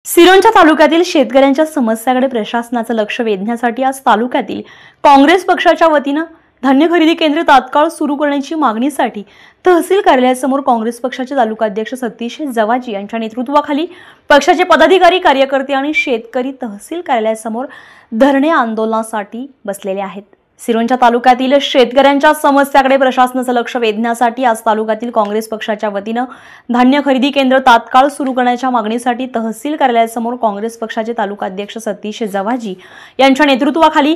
सिरोंचा तालुक्यातील शेतकऱ्यांच्या समस्याकडे प्रशासनाचं लक्ष वेधण्यासाठी आज तालुक्यातील काँग्रेस पक्षाच्या वतीनं धान्य खरेदी केंद्र तात्काळ सुरू करण्याची मागणीसाठी तहसील कार्यालयासमोर काँग्रेस पक्षाचे तालुकाध्यक्ष सतीश जवाजी यांच्या नेतृत्वाखाली पक्षाचे पदाधिकारी, कार्यकर्ते आणि शेतकरी तहसील कार्यालयासमोर धरणे आंदोलनासाठी बसलेले आहेत। सिरोंचा तालुक्यातील शेतकऱ्यांच्या समस्याकडे प्रशासनाचं लक्ष वेधण्यासाठी आज तालुक्यातील काँग्रेस पक्षाच्या वतीनं धान्य खरेदी केंद्र तात्काळ सुरू करण्याच्या मागणीसाठी तहसील कार्यालयासमोर काँग्रेस पक्षाचे तालुकाध्यक्ष सतीश जवाजी यांच्या नेतृत्वाखाली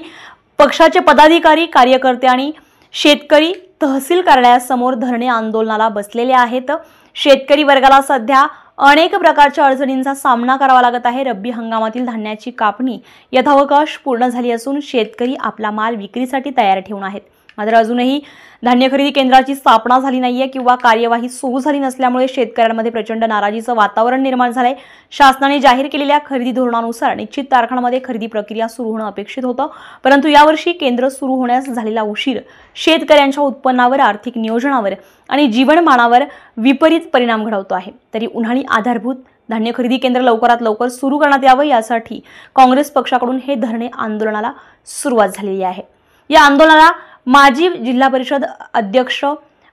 पक्षाचे पदाधिकारी, कार्यकर्ते आणि शेतकरी तहसील कार्यालयासमोर धरणे आंदोलनाला बसलेले आहेत। शेतकरी वर्गाला सध्या अनेक प्रकारच्या अडचणींचा सामना करावा लागत आहे। रब्बी हंगामातील धान्याची कापणी यथावकाश पूर्ण झाली असून शेतकरी आपला माल विक्रीसाठी तयार ठेवून आहेत, मात्र अजूनही धान्य खरेदी केंद्राची स्थापना झाली नाहीये किंवा कार्यवाही सुरू झाली नसल्यामुळे शेतकऱ्यांमध्ये प्रचंड नाराजीचं वातावरण निर्माण झालंय। शासनाने जाहीर केलेल्या खरेदी धोरणानुसार निश्चित तारखांमध्ये खरेदी प्रक्रिया सुरू होणं अपेक्षित होतं, परंतु यावर्षी केंद्र सुरू होण्यास झालेला उशीर शेतकऱ्यांच्या उत्पन्नावर, आर्थिक नियोजनावर आणि जीवनमानावर विपरीत परिणाम घडवतो आहे। तरी उन्हाळी आधारभूत धान्य खरेदी केंद्र लवकरात लवकर सुरू करण्यात यावं यासाठी काँग्रेस पक्षाकडून हे धरणे आंदोलनाला सुरुवात झालेली आहे। या आंदोलनाला माजी जिल्हा परिषद अध्यक्ष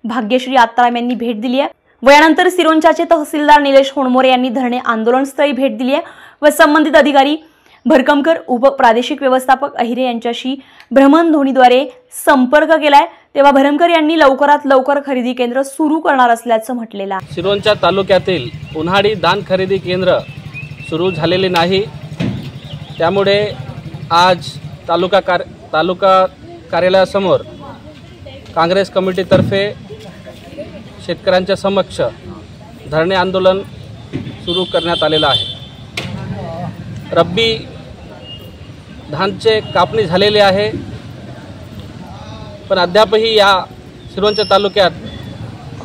भाग्यश्री आत्ताराम यांनी भेट दिली आहे व यानंतर सिरोंचाचे तहसीलदार निलेश होणमोरे यांनी धरणे आंदोलनस्थळी भेट दिली आहे व संबंधित अधिकारी भरकमकर, उपप्रादेशिक व्यवस्थापक अहिरे यांच्याशी भ्रमणध्वनीद्वारे संपर्क केलाय। तेव्हा भरमकर यांनी लवकरात लवकर खरेदी केंद्र सुरू करणार असल्याचं म्हटलेलं आहे। सिरोंचा तालुक्यातील उन्हाळी धान खरेदी केंद्र सुरू झालेले नाही, त्यामुळे आज तालुका कार्यालयासमोर काँग्रेस कमिटीतर्फे शेतकऱ्यांच्या समक्ष धरणे आंदोलन सुरू करण्यात आलेलं आहे। रब्बी धानचे कापणी झालेले आहे, पण अद्यापही या सिरोंचा तालुक्यात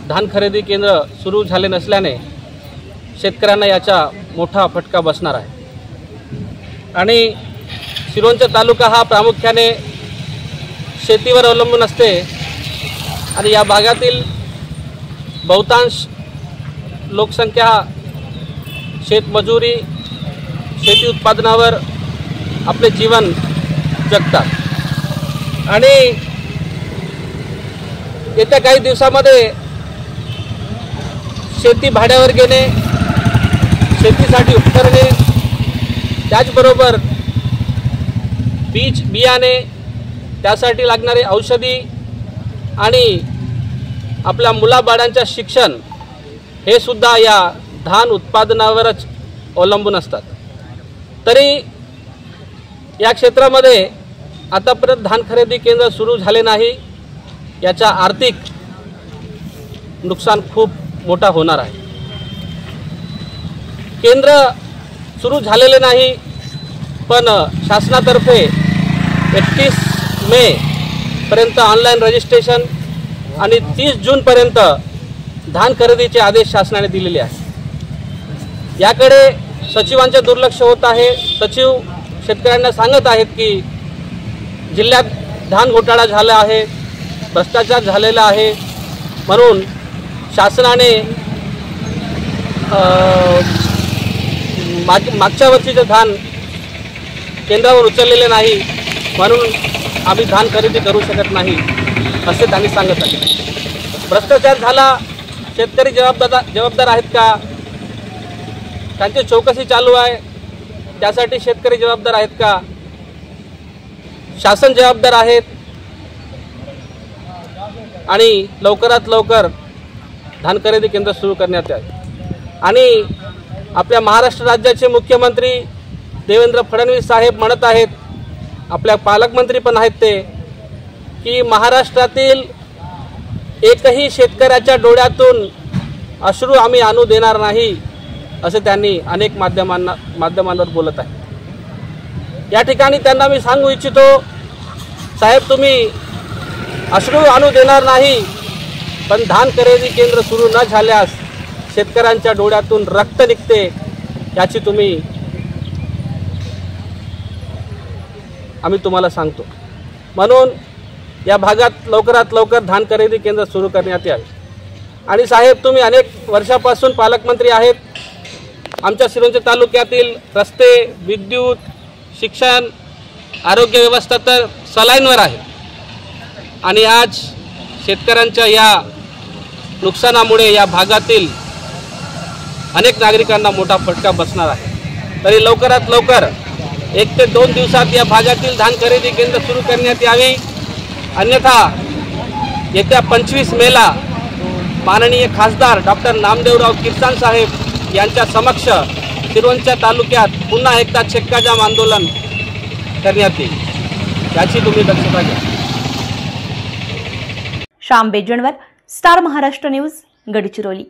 धान खरेदी केंद्र सुरू झाले नसल्याने शेतकऱ्यांना याचा मोठा फटका बसणार आहे। आणि सिरोंचा तालुका हा प्रामुख्याने शेतीवर अवलंबून असते आणि या भागातील बहुतांश लोकसंख्या शेतमजुरी, शेती उत्पादनावर आपले जीवन जगतात आणि येत्या काही दिवसामध्ये शेती भाड्यावर घेणे, शेतीसाठी उपकरणे, त्याचबरोबर बियाणे, त्यासाठी लागणारे औषधी आणि आपल्या मुलाबाळांच्या शिक्षण हे सुद्धा या धान उत्पादनावरच अवलंबून असतात। तरी या क्षेत्रामध्ये आतापर्यंत धान खरेदी केंद्र सुरू झाले नाही, याचा आर्थिक नुकसान खूप मोठा होणार आहे। केंद्र सुरू झालेले नाही, पण शासनातर्फे 31 मे पर्यंत ऑनलाईन रजिस्ट्रेशन आणि 30 जूनपर्यंत धान खरेदीचे आदेश शासनाने दिलेले आहेत। याकडे सचिवांचे दुर्लक्ष होत आहे। सचिव शेतकऱ्यांना सांगत आहेत की जिल्ह्यात धान घोटाळा झाला आहे, भ्रष्टाचार झालेला आहे, म्हणून शासनाने मागच्या वर्षीचे धान केंद्रावर उचललेले नाही, म्हणून आम्ही धान खरेदी करू शकत नाही असे त्यांनी सांगत आहेत। भ्रष्टाचार झाला, शेतकरी जबाबदार आहेत का? त्यांची चौकशी चालू आहे, त्यासाठी शेतकरी जबाबदार आहेत का? शासन जबाबदार आहेत आणि लवकरात लवकर धान खरेदी केंद्र सुरू करण्यात यावे। आणि आपल्या महाराष्ट्र राज्याचे मुख्यमंत्री देवेंद्र फडणवीस साहेब म्हणत आहेत, आपल्या पालकमंत्री पण आहेत ते, की महाराष्ट्रातील एकही शेतकऱ्याच्या डोळ्यातून अश्रू आम्ही आणू देणार नाही, असे त्यांनी अनेक माध्यमांवर बोलत आहे। या ठिकाणी त्यांना मी सांगू इच्छितो, साहेब तुम्ही अश्रू आणू देणार नाही, पण धान खरेदी केंद्र सुरू न झाल्यास शेतकऱ्यांच्या डोळ्यातून रक्त निघते, याची आम्ही तुम्हाला सांगतो। म्हणून या भागात लवकरात लवकर धान खरेदी केंद्र सुरू करण्यात यावे। आणि साहेब तुम्ही अनेक वर्षापासून पालकमंत्री आहेत, आमच्या सिरोंचा तालुक्यातील रस्ते, विद्युत, शिक्षण, आरोग्य व्यवस्था तर सलाईनवर आहे आणि आज शेतकऱ्यांच्या या नुकसानामुळे या भागातील अनेक नागरिकांना मोठा फटका बसणार आहे। तरी लवकरात लवकर 1 ते 2 दिवसात या भागातील धान खरेदी केंद्र सुरू करण्यात यावे, अन्यथा येत्या 25 मेला माननीय खासदार डॉक्टर नामदेवराव किरसाण साहेब यांच्या समक्ष सिरोंचा तालुक्यात पुन्हा एकदा चक्काजाम आंदोलन करण्यात येईल, याची तुम्ही दक्षता घ्या। Shyam Bejanwar, star Maharashtra news, Gadchiroli.